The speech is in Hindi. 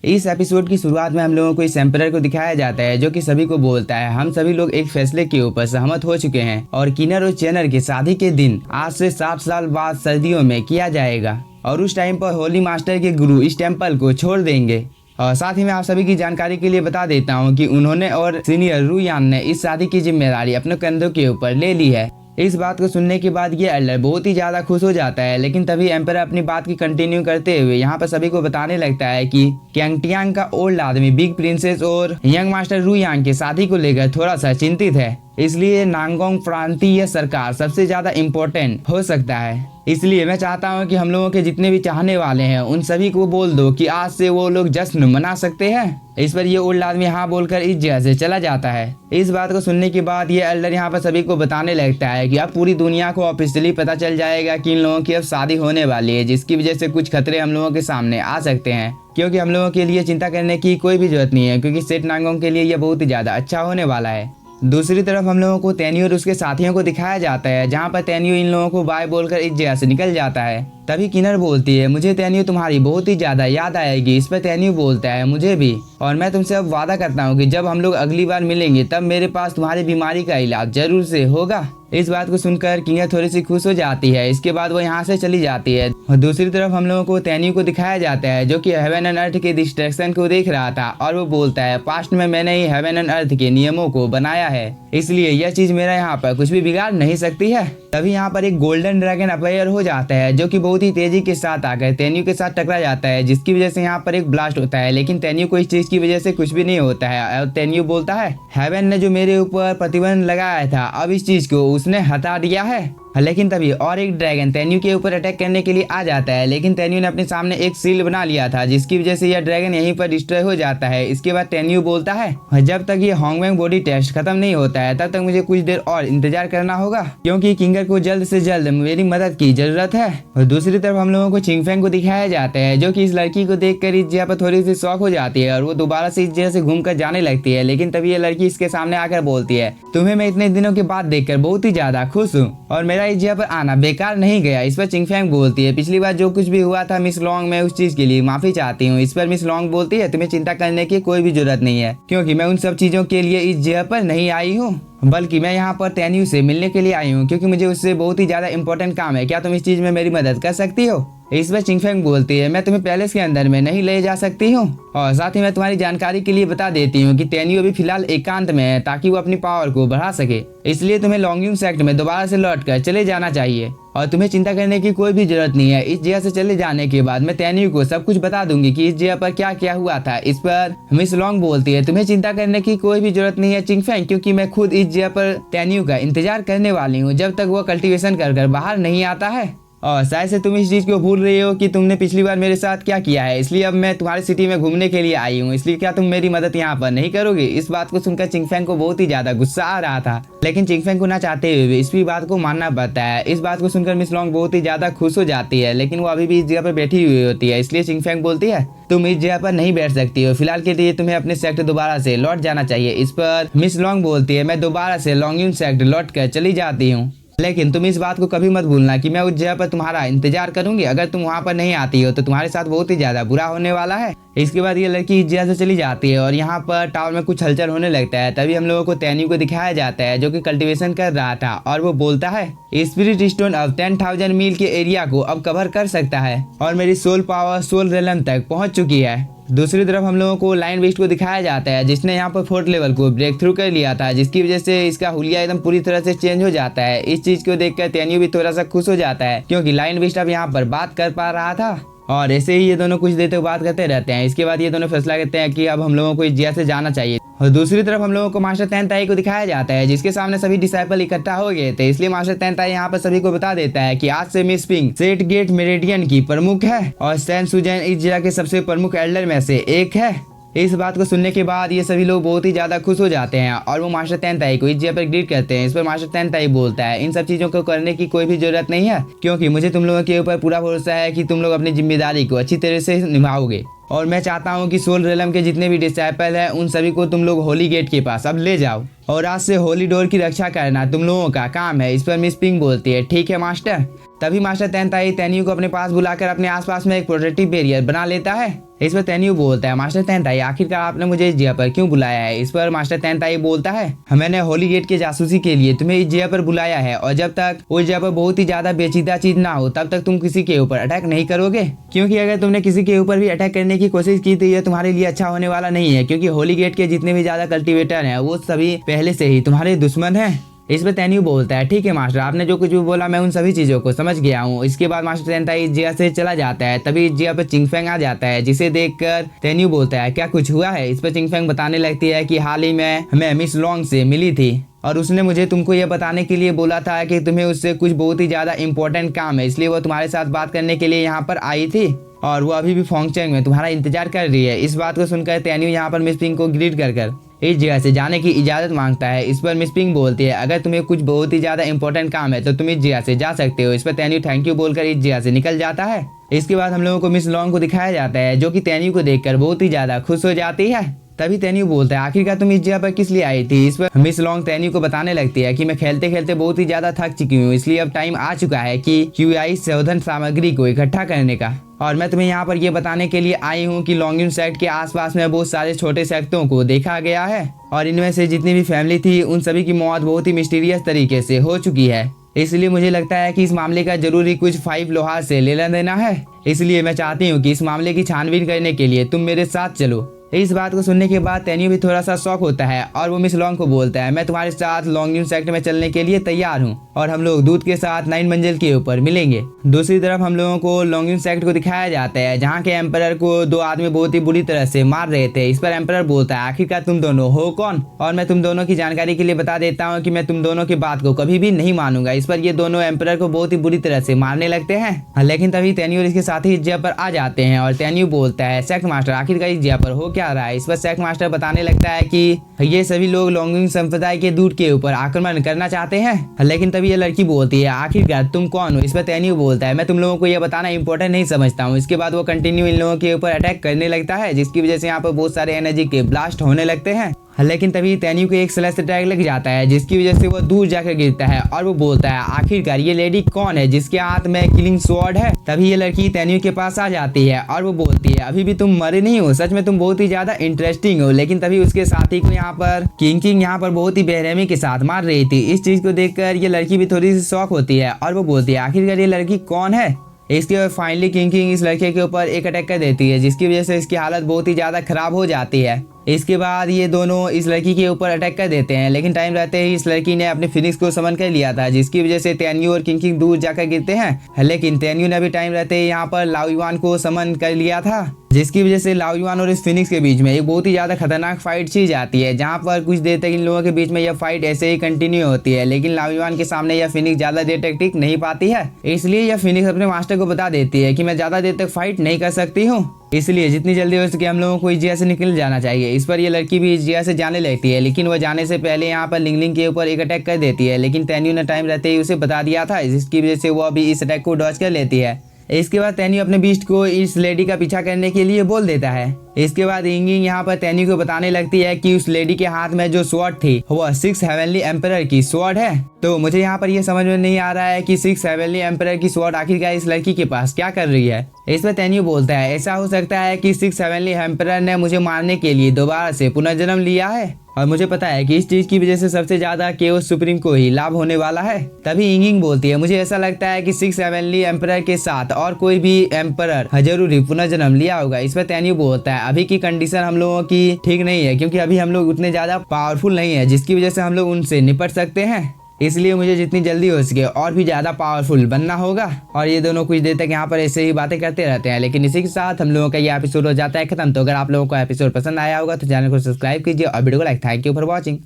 इस एपिसोड की शुरुआत में हम लोगों को इस एम्परर को दिखाया जाता है जो कि सभी को बोलता है हम सभी लोग एक फैसले के ऊपर सहमत हो चुके हैं और किनर और चेनर की शादी के दिन आज से 7 साल बाद सर्दियों में किया जाएगा और उस टाइम पर होली मास्टर के गुरु इस टेम्पल को छोड़ देंगे। और साथ ही मैं आप सभी की जानकारी के लिए बता देता हूँ कि उन्होंने और सीनियर रुयान ने इस शादी की जिम्मेदारी अपने कंधों के ऊपर ले ली है। इस बात को सुनने के बाद ये एल्डर बहुत ही ज्यादा खुश हो जाता है, लेकिन तभी एम्पर अपनी बात की कंटिन्यू करते हुए यहाँ पर सभी को बताने लगता है कि कैंगटियांग का ओल्ड आदमी बिग प्रिंसेस और यंग मास्टर रुयांग की शादी को लेकर थोड़ा सा चिंतित है, इसलिए नांगोंग प्रांतीय सरकार सबसे ज्यादा इम्पोर्टेंट हो सकता है। इसलिए मैं चाहता हूँ कि हम लोगों के जितने भी चाहने वाले हैं उन सभी को बोल दो कि आज से वो लोग जश्न मना सकते हैं। इस पर ये ओल्ड आदमी हाँ बोलकर इस जगह से चला जाता है। इस बात को सुनने के बाद ये एल्डर यहाँ पर सभी को बताने लगता है कि अब पूरी दुनिया को ऑफिशियली पता चल जाएगा कि इन लोगों की अब शादी होने वाली है, जिसकी वजह से कुछ खतरे हम लोगों के सामने आ सकते हैं, क्योंकि हम लोगों के लिए चिंता करने की कोई भी जरूरत नहीं है, क्योंकि सेठ नांगोंग के लिए यह बहुत ही ज्यादा अच्छा होने वाला है। दूसरी तरफ हम लोगों को तेन्यू और उसके साथियों को दिखाया जाता है, जहाँ पर तेन्यू इन लोगों को बाय बोलकर इस जगह से निकल जाता है। तभी किनर बोलती है मुझे तेन्यू तुम्हारी बहुत ही ज्यादा याद आएगी। इस पर तेन्यू बोलता है मुझे भी, और मैं तुमसे अब वादा करता हूँ कि जब हम लोग अगली बार मिलेंगे तब मेरे पास तुम्हारी बीमारी का इलाज जरूर से होगा। इस बात को सुनकर किंगर थोड़ी सी खुश हो जाती है। इसके बाद वो यहाँ से चली जाती है। और दूसरी तरफ हम लोगों को तेन्यू को दिखाया जाता है जो कि हेवन एंड अर्थ के डिस्ट्रैक्शन को देख रहा था, और वो बोलता है पास्ट में मैंने ही हेवन एंड अर्थ के नियमों को बनाया है, इसलिए यह चीज मेरा यहाँ पर कुछ भी बिगाड़ नहीं सकती है। तभी यहाँ पर एक गोल्डन ड्रैगन अपीयर हो जाता है जो कि बहुत ही तेजी के साथ आकर तेन्यू के साथ टकरा जाता है, जिसकी वजह से यहाँ पर एक ब्लास्ट होता है, लेकिन तेन्यू को इस चीज की वजह से कुछ भी नहीं होता है। और तेन्यू बोलता है हेवन ने जो मेरे ऊपर प्रतिबंध लगाया था अब इस चीज को उसने हटा दिया है। लेकिन तभी और एक ड्रैगन तेन्यू के ऊपर अटैक करने के लिए आ जाता है, लेकिन तेन्यू ने अपने सामने एक सील बना लिया था, जिसकी वजह से यह ड्रैगन यहीं पर डिस्ट्रॉय हो जाता है। इसके बाद तेन्यू बोलता है जब तक ये होंगवेंग बॉडी टेस्ट खत्म नहीं होता है तब तक मुझे कुछ देर और इंतजार करना होगा, क्योंकि किंगर को जल्द से जल्द मेरी मदद की जरूरत है। और दूसरी तरफ हम लोगों को चिंगफेंग को दिखाया जाता है जो कि इस लड़की को देखकर इस जगह पर थोड़ी सी शौक हो जाती है और वो दोबारा से इस जगह से घूमकर जाने लगती है। लेकिन तभी ये लड़की इसके सामने आकर बोलती है तुम्हें मैं इतने दिनों के बाद देखकर बहुत ही ज्यादा खुश हूँ और मेरा इस जगह पर आना बेकार नहीं गया। इस पर चिंगफेंग बोलती है पिछली बार जो कुछ भी हुआ था मिस लॉन्ग, मैं उस चीज के लिए माफी चाहती हूँ। इस पर मिस लॉन्ग बोलती है तुम्हें चिंता करने की कोई भी जरूरत नहीं है, क्योंकि मैं उन सब चीजों के लिए इस जगह पर नहीं आई हूँ, बल्कि मैं यहाँ पर तेन्यू से मिलने के लिए आई हूँ, क्योंकि मुझे उससे बहुत ही ज्यादा इंपॉर्टेंट काम है। क्या तुम इस चीज में मेरी मदद कर सकती हो? इस पर चिंगफेंग बोलती है मैं तुम्हें पैलेस के अंदर में नहीं ले जा सकती हूँ, और साथ ही मैं तुम्हारी जानकारी के लिए बता देती हूँ कि तेन्यू अभी फिलहाल एकांत में है ताकि वो अपनी पावर को बढ़ा सके, इसलिए तुम्हें लॉन्गयूम सेक्ट में दोबारा से लौट कर चले जाना चाहिए और तुम्हें चिंता करने की कोई भी जरूरत नहीं है। इस जगह से चले जाने के बाद मैं तेन्यू को सब कुछ बता दूंगी कि इस जगह पर क्या क्या हुआ था। इस पर मिस लॉन्ग बोलती है तुम्हें चिंता करने की कोई भी जरूरत नहीं है चिंगफेंग, क्योंकि मैं खुद इस जगह पर तेन्यू का इंतजार करने वाली हूँ जब तक वो कल्टीवेशन कर बाहर नहीं आता है। और शायद से तुम इस चीज को भूल रही हो कि तुमने पिछली बार मेरे साथ क्या किया है, इसलिए अब मैं तुम्हारी सिटी में घूमने के लिए आई हूँ, इसलिए क्या तुम मेरी मदद यहाँ पर नहीं करोगे? इस बात को सुनकर चिंगफेंग को बहुत ही ज्यादा गुस्सा आ रहा था, लेकिन चिंगफेंग को ना चाहते हुए भी इस भी बात को मानना पड़ता है। इस बात को सुनकर मिस लॉन्ग बहुत ही ज्यादा खुश हो जाती है, लेकिन वो अभी भी इस जगह पर बैठी हुई होती है, इसलिए चिंगफेंग बोलती है तुम इस जगह पर नहीं बैठ सकती हो, फिलहाल के लिए तुम्हें अपने सेक्टर दोबारा से लौट जाना चाहिए। इस पर मिस लॉन्ग बोलती है मैं दोबारा से लॉन्गयून सेक्टर लौट कर चली जाती हूँ, लेकिन तुम इस बात को कभी मत भूलना कि मैं उस जगह पर तुम्हारा इंतजार करूंगी। अगर तुम वहां पर नहीं आती हो तो तुम्हारे साथ बहुत ही ज्यादा बुरा होने वाला है। इसके बाद ये लड़की इस जगह से चली जाती है और यहाँ पर टावर में कुछ हलचल होने लगता है। तभी हम लोगों को तेन्यू को दिखाया जाता है जो कि कल्टीवेशन कर रहा था, और वो बोलता है स्पिरिट स्टोन अब 10,000 मील के एरिया को अब कवर कर सकता है और मेरी सोल पावर सोल रेलम तक पहुंच चुकी है। दूसरी तरफ हम लोगों को लाइन वेस्ट को दिखाया जाता है जिसने यहाँ पर 4th लेवल को ब्रेक थ्रू कर लिया था, जिसकी वजह से इसका हुलिया एकदम पूरी तरह से चेंज हो जाता है। इस चीज को देखकर तेन्यू भी थोड़ा सा खुश हो जाता है, क्योंकि लाइन वेस्ट अब यहाँ पर बात कर पा रहा था, और ऐसे ही ये दोनों कुछ देर तक बात करते रहते हैं। इसके बाद ये दोनों फैसला करते हैं कि अब हम लोगों को इस जगह से जाना चाहिए। और दूसरी तरफ हम लोगों को मास्टर तेनताई को दिखाया जाता है जिसके सामने सभी डिसाइपल इकट्ठा हो गए थे, इसलिए मास्टर तेनताई यहाँ पर सभी को बता देता है कि आज से मिस पिंग सेट गेट मेरिडियन की प्रमुख है और सैन सुजैन इस जगह के सबसे प्रमुख एल्डर में से एक है। इस बात को सुनने के बाद ये सभी लोग बहुत ही ज्यादा खुश हो जाते हैं और वो मास्टर तेनताई को इस जगह पर ग्रीट करते हैं। इस पर मास्टर तेनताई बोलता है इन सब चीजों को करने की कोई भी जरूरत नहीं है, क्योंकि मुझे तुम लोगों के ऊपर पूरा भरोसा है कि तुम लोग अपनी जिम्मेदारी को अच्छी तरह से निभाओगे, और मैं चाहता हूँ कि सोल रेलम के जितने भी डिसाइपल हैं उन सभी को तुम लोग होली गेट के पास अब ले जाओ, और आज से होली डोर की रक्षा करना तुम लोगों का काम है। इस पर मिस पिंग बोलती है ठीक है मास्टर। तभी मास्टर तेनताई तेन्यू को अपने पास बुलाकर अपने आसपास में एक प्रोटेक्टिव बैरियर बना लेता है। इस पर तेन्यू बोलता है, मास्टर तेनताई आखिरकार आपने मुझे इस जगह पर क्यों बुलाया है। इस पर मास्टर तेनताई बोलता है, मैंने होली गेट के जासूसी के लिए तुम्हें इस जगह पर बुलाया है और जब तक उस जगह पर बहुत ही ज्यादा पेचीदा चीज ना हो तब तक तुम किसी के ऊपर अटैक नहीं करोगे, क्योंकि अगर तुमने किसी के ऊपर भी अटैक करने की कोशिश की तो ये तुम्हारे लिए अच्छा होने वाला नहीं है, क्योंकि होली गेट के जितने भी ज्यादा कल्टिवेटर हैं वो सभी पहले से ही तुम्हारे दुश्मन हैं। इस पर तेन्यू बोलता है, ठीक है मास्टर, आपने जो कुछ भी बोला मैं उन सभी चीजों को समझ गया हूँ। इसके बाद मास्टर तेनताई इस जगह से चला जाता है। तभी इस जगह पर चिंगफेंग आ जाता है, जिसे देखकर तेन्यू बोलता है, क्या कुछ हुआ है। इस पर चिंगफेंग बताने लगती है कि हाल ही में मैं मिस लॉन्ग से मिली थी और उसने मुझे तुमको यह बताने के लिए बोला था कि तुम्हें उससे कुछ बहुत ही ज्यादा इंपॉर्टेंट काम है, इसलिए वो तुम्हारे साथ बात करने के लिए यहाँ पर आई थी और वो अभी भी फोंगचेंग में तुम्हारा इंतजार कर रही है। इस बात को सुनकर तेन्यू यहाँ पर मिस पिंग को ग्रीट कर इस जगह से जाने की इजाजत मांगता है। इस पर मिस पिंग बोलती है, अगर तुम्हें कुछ बहुत ही ज्यादा इंपॉर्टेंट काम है तो तुम इस जगह से जा सकते हो। इस पर तेन्यू थैंक यू बोलकर इस जगह से निकल जाता है। इसके बाद हम लोगों को मिस लॉन्ग को दिखाया जाता है, जो कि तेन्यू को देखकर बहुत ही ज्यादा खुश हो जाती है। तभी तेन्यू बोलता है, आखिरकार तुम इस जगह पर किस लिए आई थी। इस पर मिस लॉन्ग तेन्यू को बताने लगती है कि मैं खेलते खेलते बहुत ही ज्यादा थक चुकी हूँ, इसलिए अब टाइम आ चुका है कि QI शोधन सामग्री को इकट्ठा करने का, और मैं तुम्हें यहाँ पर यह बताने के लिए आई हूँ कि लॉन्गिन सेक्ट के आसपास में बहुत सारे छोटे सेक्टों को देखा गया है और इनमें से जितनी भी फैमिली थी उन सभी की मौत बहुत ही मिस्टीरियस तरीके से हो चुकी है। इसलिए मुझे लगता है कि इस मामले का जरूरी कुछ 5 लोहार से लेना देना है, इसलिए मैं चाहती हूँ कि इस मामले की छानबीन करने के लिए तुम मेरे साथ चलो। इस बात को सुनने के बाद तेन्यू भी थोड़ा सा शॉक होता है और वो मिस लॉन्ग को बोलता है, मैं तुम्हारे साथ लॉन्गिन सेक्ट में चलने के लिए तैयार हूँ और हम लोग दूध के साथ 9 मंजिल के ऊपर मिलेंगे। दूसरी तरफ हम लोगों को लॉन्गिन सेक्ट को दिखाया जाता है, जहाँ के एम्परर को 2 आदमी बहुत ही बुरी तरह से मार रहे थे। इस पर एम्परर बोलता है, आखिरकार तुम दोनों हो कौन, और मैं तुम दोनों की जानकारी के लिए बता देता हूँ कि मैं तुम दोनों की बात को कभी भी नहीं मानूंगा। इस पर ये दोनों एम्परर को बहुत ही बुरी तरह से मारने लगते हैं, लेकिन तभी तेन्यू और इसके साथी इस जगह पर आ जाते हैं और तेन्यू बोलता है, सेक्ट मास्टर आखिरकार इस जगह पर हो क्या रहा है। इस पर सेक्ट मास्टर बताने लगता है कि ये सभी लोग लॉन्गिन संप्रदाय के दूध के ऊपर आक्रमण करना चाहते हैं, लेकिन तभी ये लड़की बोलती है, आखिरकार तुम कौन हो। इस पर तेन्यू बोलता है, मैं तुम लोगों को यह बताना इंपॉर्टेंट नहीं समझता हूँ। इसके बाद वो कंटिन्यू इन लोगों के ऊपर अटैक करने लगता है, जिसकी वजह से यहाँ पर बहुत सारे एनर्जी के ब्लास्ट होने लगते हैं, लेकिन तभी तेन्यू को एक स्लैश अटैक लग जाता है, जिसकी वजह से वो दूर जाकर गिरता है और वो बोलता है, आखिरकार ये लेडी कौन है जिसके हाथ में किलिंग स्वॉर्ड है। तभी ये लड़की तेन्यू के पास आ जाती है और वो बोलती है, अभी भी तुम मरे नहीं हो, सच में तुम बहुत ही ज्यादा इंटरेस्टिंग हो। लेकिन तभी उसके साथी को यहाँ पर किंग यहाँ पर बहुत ही बेरहमी के साथ मार रही थी। इस चीज को देखकर ये लड़की भी थोड़ी सी शॉक होती है और वो बोलती है, आखिरकार ये लड़की कौन है। इसके बाद फाइनली किंग इस लड़के के ऊपर एक अटैक कर देती है, जिसकी वजह से इसकी हालत बहुत ही ज्यादा खराब हो जाती है। इसके बाद ये दोनों इस लड़की के ऊपर अटैक कर देते हैं, लेकिन टाइम रहते ही इस लड़की ने अपने फिनिक्स को समन कर लिया था, जिसकी वजह से तेन्यू और किंग दूर जाकर गिरते हैं। लेकिन तेन्यू ने भी टाइम रहते ही यहाँ पर लाओ युआन को समन कर लिया था, जिसकी वजह से लाओ युआन और इस फिनिक्स के बीच में एक बहुत ही ज्यादा खतरनाक फाइट छी जाती है, जहाँ पर कुछ देर तक इन लोगों के बीच में यह फाइट ऐसे ही कंटिन्यू होती है। लेकिन लाओ युआन के सामने यह फिनिक्स ज्यादा देर तक टिक नहीं पाती है, इसलिए यह फिनिक्स अपने मास्टर को बता देती है कि मैं ज्यादा देर तक फाइट नहीं कर सकती हूँ, इसलिए जितनी जल्दी हो सके हम लोगों को इस जगह से निकल जाना चाहिए। इस पर यह लड़की भी इस जगह से जाने लगती है, लेकिन वह जाने से पहले यहाँ पर लिंगलिंग के ऊपर एक अटैक कर देती है, लेकिन तेन्यू ने टाइम रहते ही उसे बता दिया था, जिसकी वजह से वह भी इस अटैक को डॉज कर लेती है। इसके बाद तेन्यू अपने बीस्ट को इस लेडी का पीछा करने के लिए बोल देता है। इसके बाद इंगिंग यहाँ पर तेन्यू को बताने लगती है कि उस लेडी के हाथ में जो स्वॉर्ड थी वह 6 हेवनली एम्परर की स्वॉर्ड है। तो मुझे यहाँ पर यह समझ में नहीं आ रहा है कि 6 हेवनली एम्परर की स्वॉर्ड आखिरकार इस लड़की के पास क्या कर रही है। इस पर तेन्यू बोलता है, ऐसा हो सकता है कि 6 हेवनली एम्परर ने मुझे मारने के लिए दोबारा से पुनर्जन्म लिया है, और मुझे पता है कि इस चीज की वजह से सबसे ज्यादा केओस सुप्रीम को ही लाभ होने वाला है। तभी इंगिंग बोलती है, मुझे ऐसा लगता है कि 6 हेवनली एम्परर के साथ और कोई भी एम्परर जरूरी पुनर्जन्म लिया होगा। इस पर तेन्यू बोलता है, अभी की कंडीशन हम लोगों की ठीक नहीं है, क्योंकि अभी हम लोग उतने ज्यादा पावरफुल नहीं है जिसकी वजह से हम लोग उनसे निपट सकते हैं, इसलिए मुझे जितनी जल्दी हो सके और भी ज्यादा पावरफुल बनना होगा। और ये दोनों कुछ देर तक यहाँ पर ऐसे ही बातें करते रहते हैं, लेकिन इसी के साथ हम लोगों का ये एपिसोड हो जाता है खत्म। तो अगर आप लोगों को एपिसोड पसंद आया होगा तो चैनल को सब्सक्राइब कीजिए और वीडियो को like. Thank you for watching.